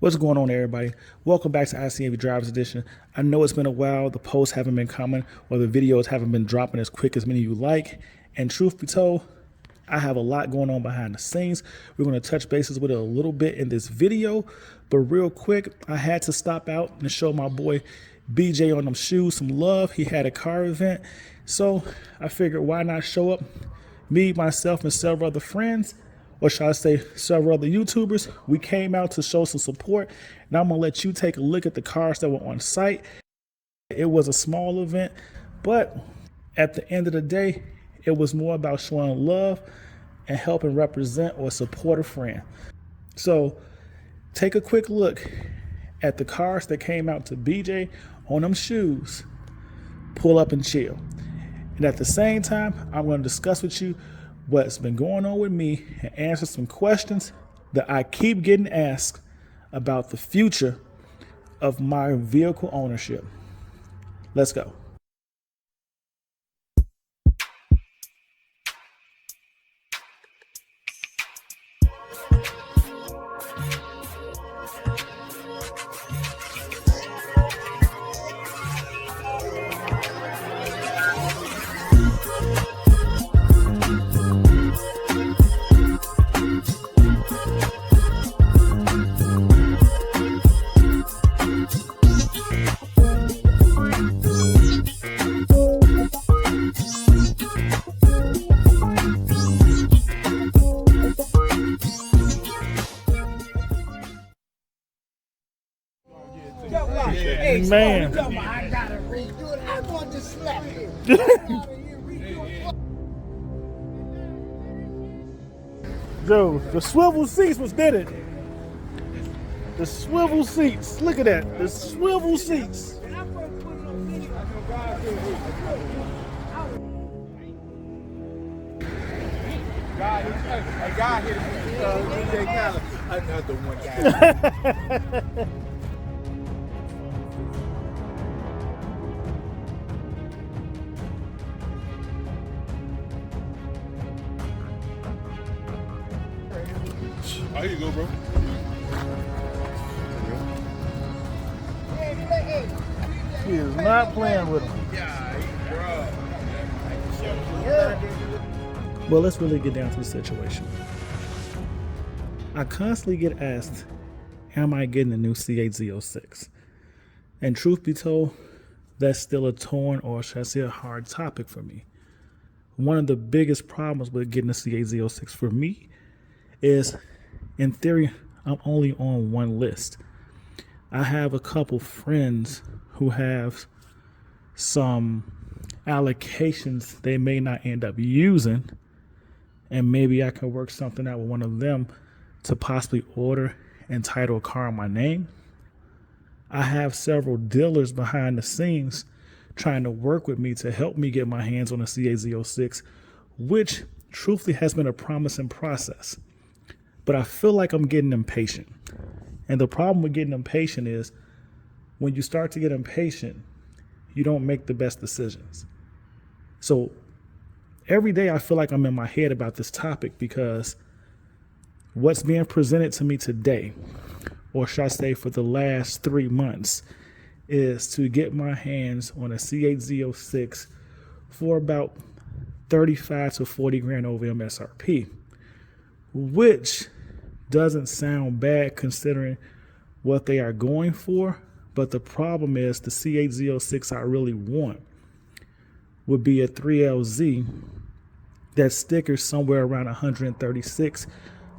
What's going on, everybody? Welcome back to ICNV Drivers Edition. I know it's been a while. The posts haven't been coming, or the videos haven't been dropping as quick as many of you like. And truth be told, I have a lot going on behind the scenes. We're going to touch bases with it a little bit in this video, but real quick, I had to stop out and show my boy BJ on them shoes some love. He had a car event, so I figured why not show up. Me, myself, and several other friends, or should I say several other YouTubers, we came out to show some support, and I'm gonna let you take a look at the cars that were on site. It was a small event, but at the end of the day, it was more about showing love and helping represent or support a friend. So take a quick look at the cars that came out to BJ on them shoes. Pull up and chill. And at the same time, I'm going to discuss with you what's been going on with me and answer some questions that I keep getting asked about the future of my vehicle ownership. Let's go. Man. I gotta redo it. I'm going to slap you. Dude, the swivel seats was did it. The swivel seats. Look at that. The swivel seats. A guy hit DJ Khaled. Another one guy. There you go, bro. He is not playing with him. Well, let's really get down to the situation. I constantly get asked, am I getting a new C8 Zeus? And truth be told, that's still a torn, or should I say a hard topic for me. One of the biggest problems with getting a C8 Zeus for me is, in theory, I'm only on one list. I have a couple friends who have some allocations they may not end up using, and maybe I can work something out with one of them to possibly order and title a car in my name. I have several dealers behind the scenes trying to work with me to help me get my hands on a C8 Zeus, which truthfully has been a promising process. But I feel like I'm getting impatient. And the problem with getting impatient is when you start to get impatient, you don't make the best decisions. So every day I feel like I'm in my head about this topic because what's being presented to me today, or should I say for the last 3 months, is to get my hands on a C8 Zeus for about 35 to 40 grand over MSRP, which doesn't sound bad considering what they are going for. But the problem is the C8 Zeus I really want would be a 3LZ that stickers somewhere around 136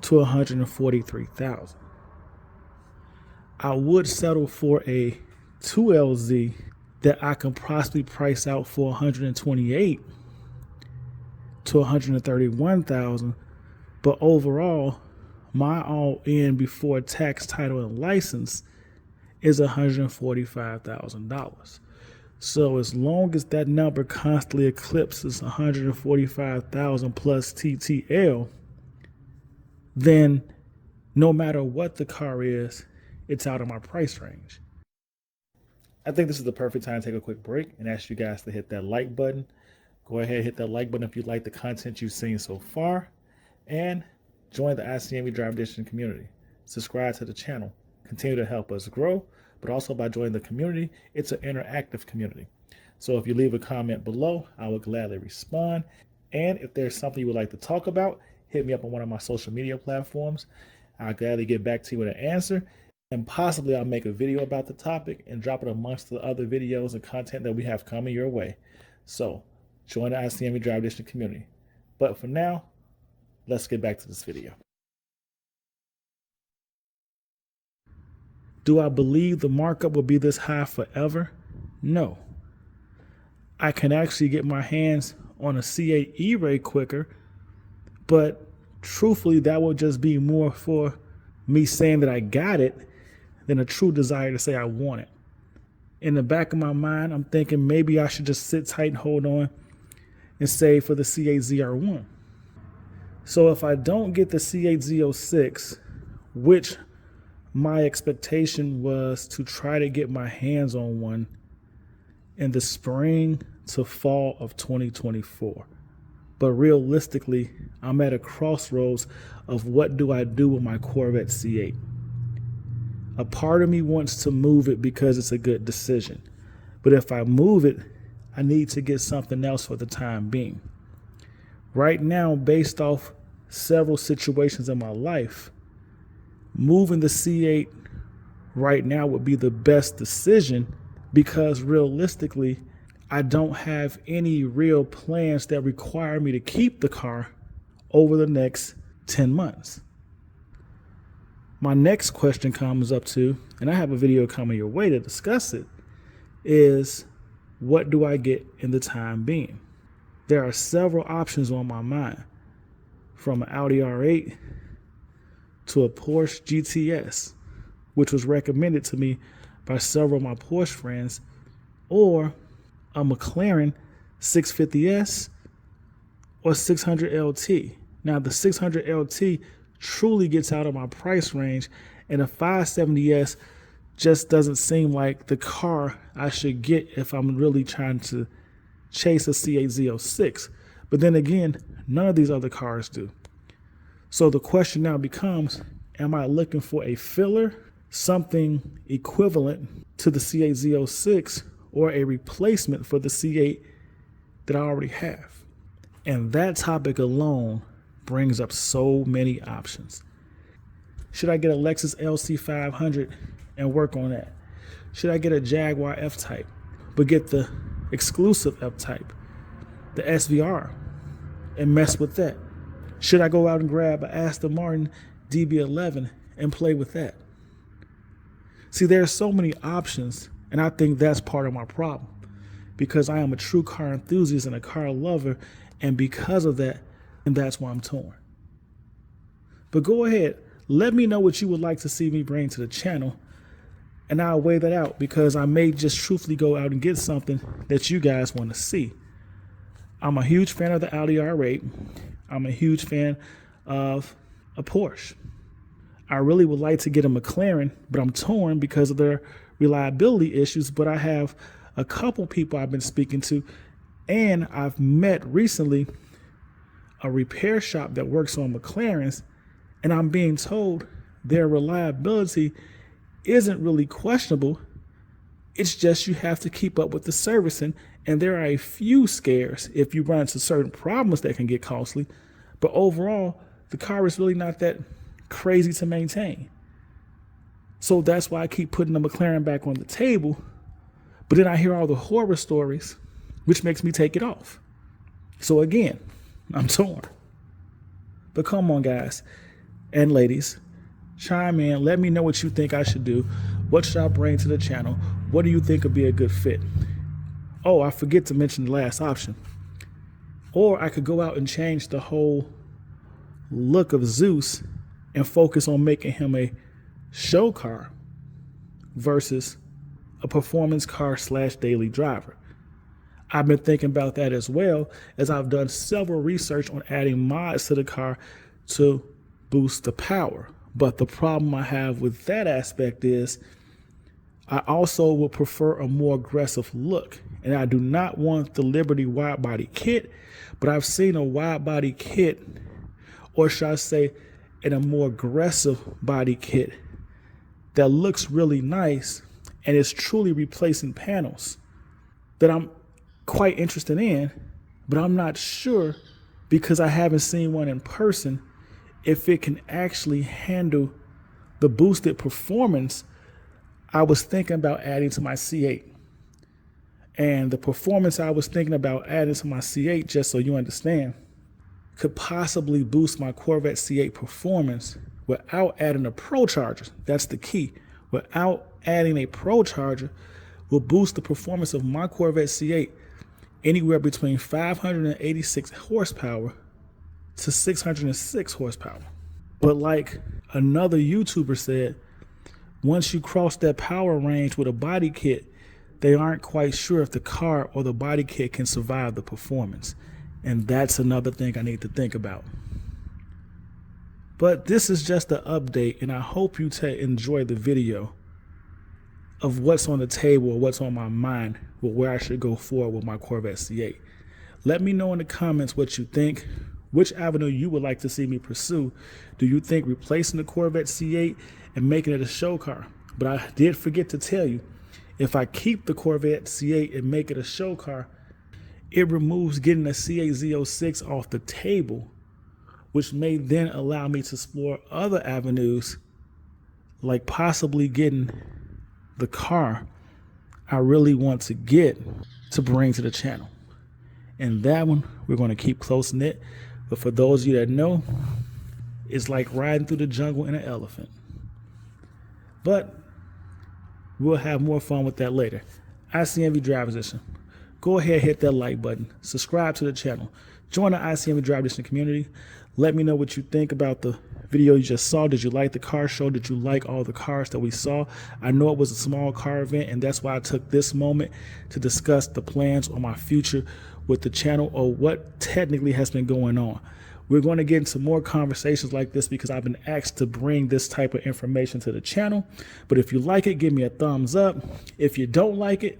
to 143,000. I would settle for a 2LZ that I can possibly price out for 128 to 131,000, but overall my all-in before tax, title, and license is $145,000. So as long as that number constantly eclipses 145,000 plus TTL, then no matter what the car is, it's out of my price range. I think this is the perfect time to take a quick break and ask you guys to hit that like button. Go ahead and hit that like button if you like the content you've seen so far, and join the ICNV Driver Edition community. Subscribe to the channel. continue to help us grow, but also by joining the community. It's an interactive community. So if you leave a comment below, I will gladly respond. And if there's something you would like to talk about, hit me up on one of my social media platforms. I'll gladly get back to you with an answer. And possibly I'll make a video about the topic and drop it amongst the other videos and content that we have coming your way. So join the ICNV Drive Edition community. But for now, let's get back to this video. Do I believe the markup will be this high forever? No. I can actually get my hands on a C8 E-Ray quicker, but truthfully, that will just be more for me saying that I got it than a true desire to say I want it. In the back of my mind, I'm thinking maybe I should just sit tight and hold on and save for the C8 ZR1. So if I don't get the C8 Z06, which my expectation was to try to get my hands on one in the spring to fall of 2024. But realistically, I'm at a crossroads of what do I do with my Corvette C8. A part of me wants to move it because it's a good decision. But if I move it, I need to get something else for the time being. Right now, based off several situations in my life, moving the C8 right now would be the best decision because realistically, I don't have any real plans that require me to keep the car over the next 10 months. My next question comes up to, and I have a video coming your way to discuss it, is what do I get in the time being? There are several options on my mind, from an Audi R8 to a Porsche GTS, which was recommended to me by several of my Porsche friends, or a McLaren 650S or 600 LT. Now the 600 LT truly gets out of my price range, and a 570S just doesn't seem like the car I should get if I'm really trying to chase a C8 Z06. But then again, none of these other cars do. So the question now becomes, am I looking for a filler, something equivalent to the C8 Z06, or a replacement for the C8 that I already have? And that topic alone brings up so many options. Should I get a Lexus LC500 and work on that? Should I get a Jaguar F-Type, but get the exclusive F-Type, the SVR, and mess with that? Should I go out and grab an Aston Martin DB11 and play with that? See, there are so many options, and I think that's part of my problem, because I am a true car enthusiast and a car lover, and because of that, and that's why I'm torn. But go ahead, let me know what you would like to see me bring to the channel, and I'll weigh that out, because I may just truthfully go out and get something that you guys want to see. I'm a huge fan of the Audi R8. I'm a huge fan of a Porsche. I really would like to get a McLaren, but I'm torn because of their reliability issues. But I have a couple people I've been speaking to, and I've met recently a repair shop that works on McLarens, and I'm being told their reliability isn't really questionable. It's just you have to keep up with the servicing, and there are a few scares if you run into certain problems that can get costly. But overall, the car is really not that crazy to maintain. So that's why I keep putting the McLaren back on the table. But then I hear all the horror stories, which makes me take it off. So again, I'm torn. But come on, guys and ladies, chime in. Let me know what you think I should do. What should I bring to the channel? What do you think would be a good fit? Oh, I forget to mention the last option. Or I could go out and change the whole look of Zeus and focus on making him a show car versus a performance car / daily driver. I've been thinking about that as well, as I've done several research on adding mods to the car to boost the power. But the problem I have with that aspect is I also would prefer a more aggressive look. And I do not want the Liberty wide body kit, but I've seen a wide body kit, or should I say in a more aggressive body kit, that looks really nice and is truly replacing panels that I'm quite interested in, but I'm not sure because I haven't seen one in person if it can actually handle the boosted performance I was thinking about adding to my C8. And the performance I was thinking about adding to my C8, just so you understand, could possibly boost my Corvette C8 performance without adding a Pro Charger. That's the key. Without adding a Pro Charger will boost the performance of my Corvette C8 anywhere between 586 horsepower to 606 horsepower. But like another YouTuber said, once you cross that power range with a body kit, they aren't quite sure if the car or the body kit can survive the performance. And that's another thing I need to think about. But this is just an update, and I hope you enjoy the video of what's on the table or what's on my mind with where I should go forward with my Corvette C8. Let me know in the comments what you think, which avenue you would like to see me pursue. Do you think replacing the Corvette C8 and making it a show car? But I did forget to tell you, if I keep the Corvette C8 and make it a show car, it removes getting a C8 Zeus off the table, which may then allow me to explore other avenues, like possibly getting the car I really want to get to bring to the channel. And that one, we're going to keep close knit. But for those of you that know, it's like riding through the jungle in an elephant. But we'll have more fun with that later. ICNV Drive Edition. Go ahead, hit that like button. Subscribe to the channel. Join the ICNV Drive Edition community. Let me know what you think about the video you just saw. Did you like the car show? Did you like all the cars that we saw? I know it was a small car event, and that's why I took this moment to discuss the plans on my future with the channel, or what technically has been going on. We're going to get into more conversations like this because I've been asked to bring this type of information to the channel. But if you like it, give me a thumbs up. If you don't like it,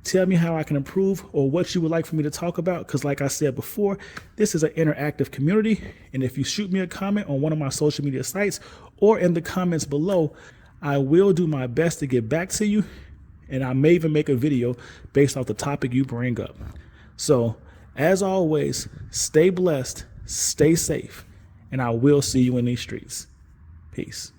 tell me how I can improve or what you would like for me to talk about. Because like I said before, this is an interactive community. And if you shoot me a comment on one of my social media sites or in the comments below, I will do my best to get back to you. And I may even make a video based off the topic you bring up. So as always, stay blessed, stay safe, and I will see you in these streets. Peace.